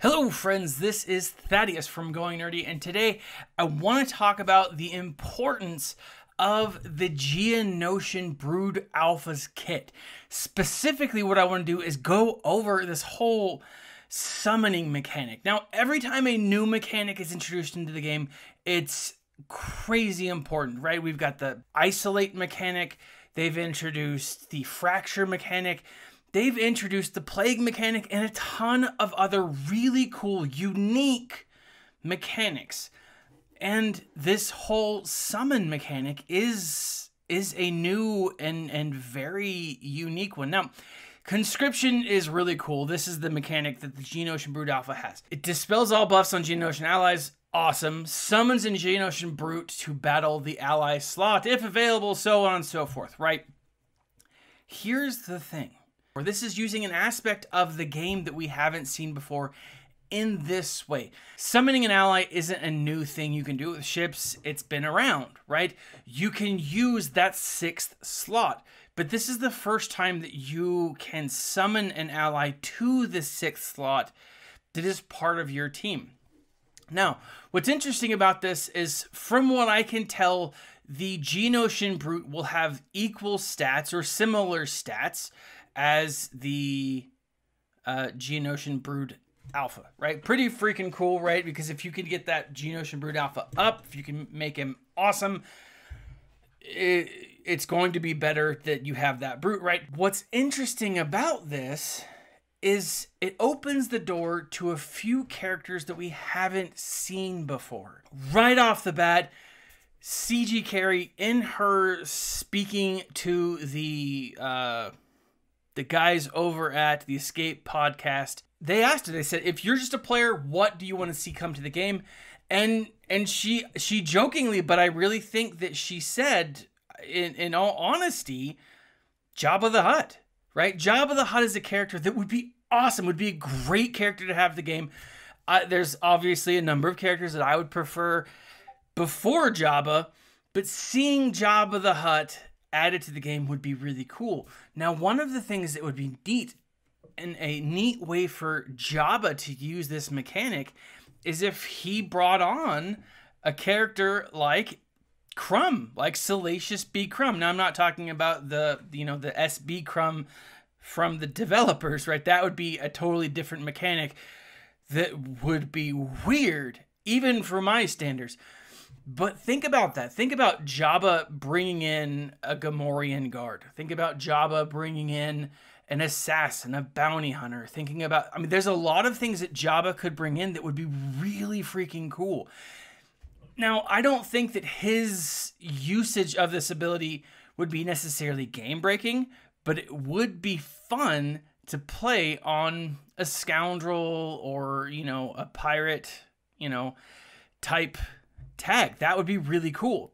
Hello friends, this is Thaddeus from Going Nerdy, and today I want to talk about the importance of the Geonosian Brood Alpha's kit. Specifically, what I want to do is go over this whole summoning mechanic. Now, every time a new mechanic is introduced into the game, it's crazy important, right? We've got the isolate mechanic, they've introduced the fracture mechanic, they've introduced the plague mechanic and a ton of other really cool, unique mechanics. And this whole summon mechanic is a new and very unique one. Now, conscription is really cool. This is the mechanic that the Geonosian Brood Alpha has. It dispels all buffs on Geonosian allies. Awesome. Summons a Geonosian Brute to battle the ally slot if available, so on and so forth, right? Here's the thing. This is using an aspect of the game that we haven't seen before in this way. Summoning an ally isn't a new thing you can do with ships. It's been around, right? You can use that 6th slot, but this is the first time that you can summon an ally to the 6th slot that is part of your team. Now, what's interesting about this is, from what I can tell, the Geonosian Brute will have equal stats or similar stats as the Geonosian Brood Alpha, right? Pretty freaking cool, right? Because if you can get that Geonosian Brood Alpha up, if you can make him awesome, it's going to be better that you have that Brute, right? What's interesting about this is it opens the door to a few characters that we haven't seen before. Right off the bat, CG Carey, in her speaking to the guys over at the Escape podcast, they asked her, they said, if you're just a player, what do you want to see come to the game? And she jokingly, but I really think that she said, in all honesty, Jabba the Hutt, right? Jabba the Hutt is a character that would be awesome, would be a great character to have the game. There's obviously a number of characters that I would prefer before Jabba, but seeing Jabba the Hutt added to the game would be really cool. Now, one of the things that would be neat, and a neat way for Jabba to use this mechanic, is if he brought on a character like Crumb, like Salacious B. Crumb. Now, I'm not talking about the SB Crumb from the developers, right? That would be a totally different mechanic that would be weird, even for my standards. But think about that. Think about Jabba bringing in a Gamorrean guard. Think about Jabba bringing in an assassin, a bounty hunter. Thinking about, I mean, there's a lot of things that Jabba could bring in that would be really freaking cool. Now, I don't think that his usage of this ability would be necessarily game-breaking, but it would be fun to play on a scoundrel or, a pirate, type tag. That would be really cool,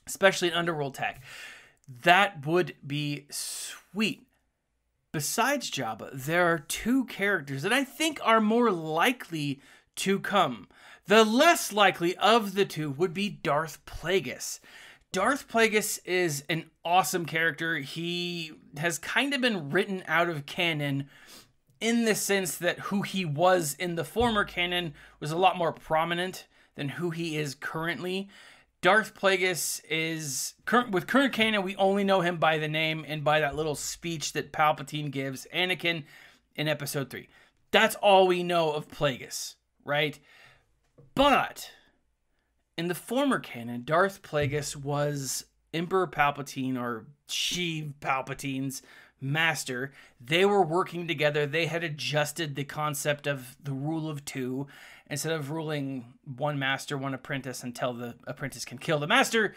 especially an underworld tag. That would be sweet. Besides Jabba, there are two characters that I think are more likely to come. The less likely of the two would be Darth Plagueis. Darth Plagueis is an awesome character. He has kind of been written out of canon in the sense that who he was in the former canon was a lot more prominent than who he is currently. Darth Plagueis is, with current canon, we only know him by the name and by that little speech that Palpatine gives Anakin in Episode 3. That's all we know of Plagueis, right? But in the former canon, Darth Plagueis was Emperor Palpatine, or Sheev Palpatine's master. They were working together. They had adjusted the concept of the rule of two. Instead of ruling one master, one apprentice until the apprentice can kill the master,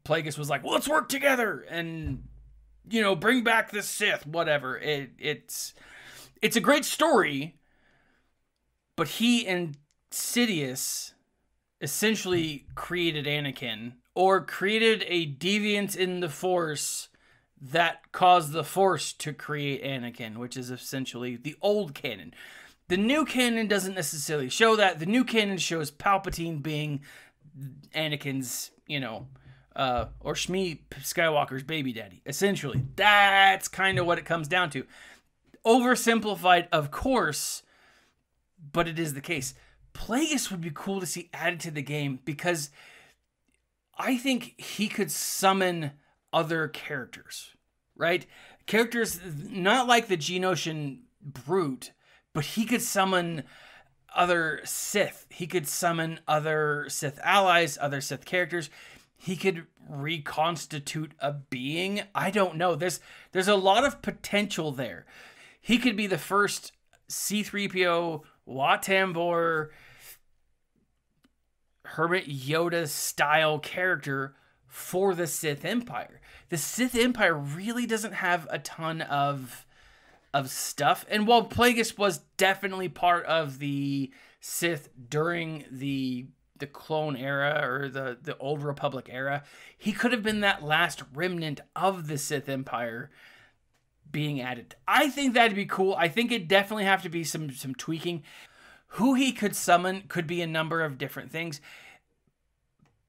Plagueis was like, well, let's work together and, bring back the Sith, whatever. It's a great story, but he and Sidious essentially created Anakin, or created a deviance in the Force that caused the Force to create Anakin, which is essentially the old canon. The new canon doesn't necessarily show that. The new canon shows Palpatine being Anakin's, or Shmi Skywalker's baby daddy. Essentially, that's kind of what it comes down to. Oversimplified, of course, but it is the case. Plagueis would be cool to see added to the game because I think he could summon other characters, right? Characters not like the Geonosian Brute, but he could summon other Sith. He could summon other Sith allies, other Sith characters. He could reconstitute a being. I don't know. There's a lot of potential there. He could be the first C-3PO, Wat Tambor, Hermit Yoda style character for the Sith Empire. The Sith Empire really doesn't have a ton of stuff. And while Plagueis was definitely part of the Sith during the clone era or the Old Republic era, he could have been that last remnant of the Sith Empire being added. I think that'd be cool. I think it'd definitely have to be some tweaking. Who he could summon could be a number of different things,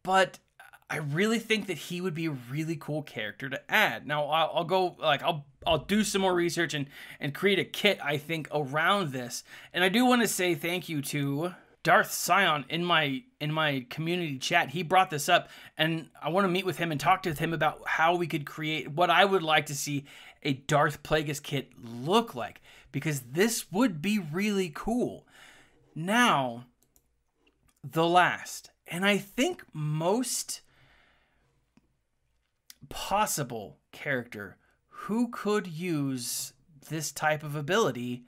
but I really think that he would be a really cool character to add. Now I'll do some more research and create a kit, I think, around this. And I do want to say thank you to Darth Scion in my community chat. He brought this up, and I want to meet with him and talk to him about how we could create what I would like to see a Darth Plagueis kit look like, because this would be really cool. Now, the last, and I think most possible character who could use this type of ability,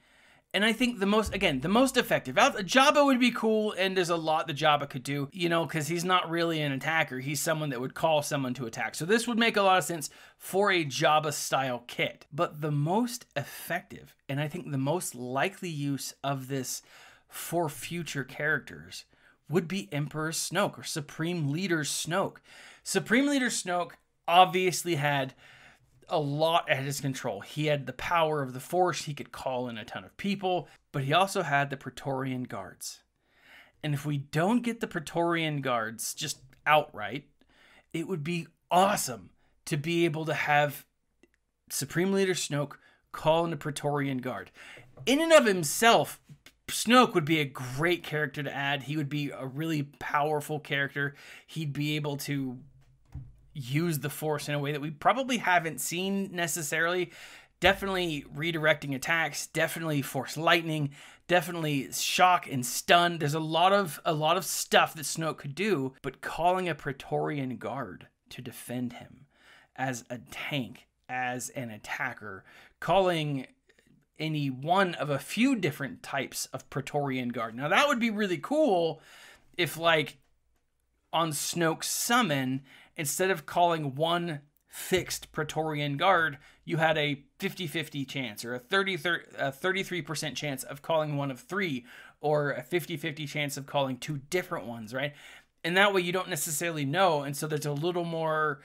and I think the most effective. Jabba would be cool, and there's a lot that Jabba could do, because he's not really an attacker. He's someone that would call someone to attack. So this would make a lot of sense for a Jabba-style kit. But the most effective, and I think the most likely use of this for future characters, would be Emperor Snoke, or Supreme Leader Snoke. Supreme Leader Snoke obviously had a lot at his control. He had the power of the Force. He could call in a ton of people, but he also had the Praetorian Guards. And if we don't get the Praetorian Guards just outright, it would be awesome to be able to have Supreme Leader Snoke call in a Praetorian Guard. In and of himself, Snoke would be a great character to add. He would be a really powerful character. He'd be able to use the Force in a way that we probably haven't seen necessarily. Definitely redirecting attacks, definitely Force lightning, definitely shock and stun. There's a lot of stuff that Snoke could do, but calling a Praetorian Guard to defend him as a tank, as an attacker, calling any one of a few different types of Praetorian Guard. Now that would be really cool if, like, on Snoke's summon, instead of calling one fixed Praetorian Guard, you had a 50-50 chance, or a 33% chance of calling one of three, or a 50-50 chance of calling two different ones, right? And that way you don't necessarily know, and so there's a little more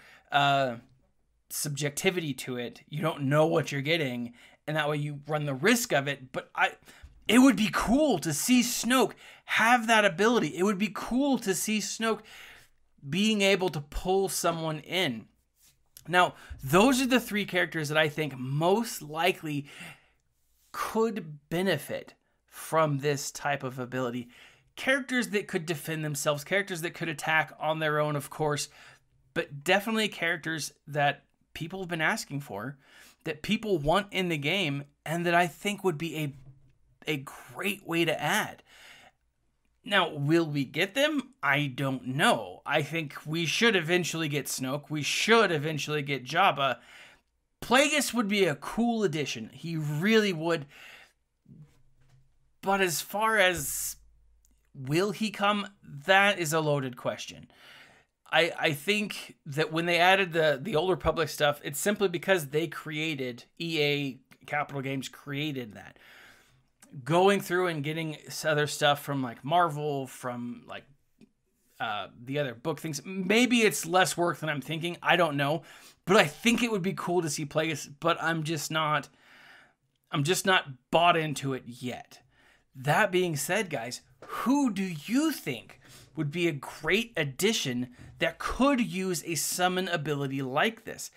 subjectivity to it. You don't know what you're getting, and that way you run the risk of it. But it would be cool to see Snoke have that ability. It would be cool to see Snoke being able to pull someone in. Now, those are the three characters that I think most likely could benefit from this type of ability. Characters that could defend themselves, characters that could attack on their own, of course, but definitely characters that people have been asking for, that people want in the game, and that I think would be a great way to add. Now, will we get them? I don't know. I think we should eventually get Snoke. We should eventually get Jabba. Plagueis would be a cool addition. He really would. But as far as will he come, that is a loaded question. I think that when they added the Old Republic stuff, it's simply because they created, EA Capital Games created that. Going through and getting other stuff from like Marvel, from like the other book things, maybe it's less work than I'm thinking. I don't know, but I think it would be cool to see Plagueis. But I'm just not bought into it yet. That being said, guys, who do you think would be a great addition that could use a summon ability like this?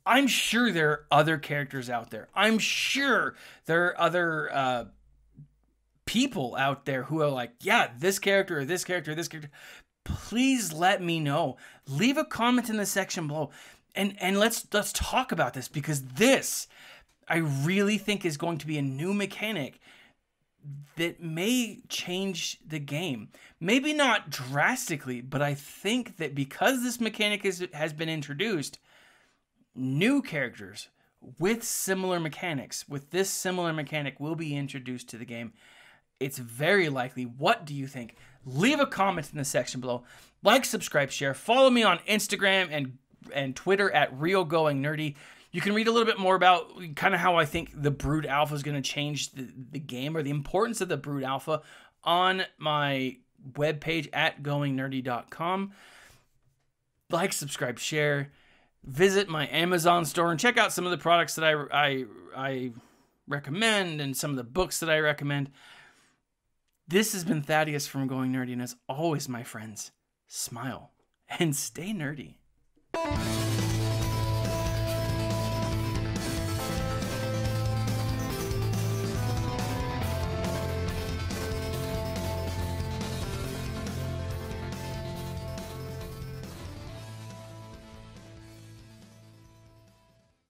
I'm sure there are other characters out there. I'm sure there are other people out there who are like, yeah, this character or this character or this character, please let me know. Leave a comment in the section below and let's talk about this, because this I really think is going to be a new mechanic that may change the game. Maybe not drastically, but I think that because this mechanic has been introduced, new characters with similar mechanics, with this similar mechanic, will be introduced to the game. It's very likely. What do you think? Leave a comment in the section below. Like, subscribe, share. Follow me on Instagram and Twitter at RealGoingNerdy. You can read a little bit more about kind of how I think the Brood Alpha is going to change the game, or the importance of the Brood Alpha, on my webpage at goingnerdy.com. Like, subscribe, share. Visit my Amazon store and check out some of the products that I recommend and some of the books that I recommend. This has been Thaddeus from Going Nerdy, and as always, my friends, smile and stay nerdy.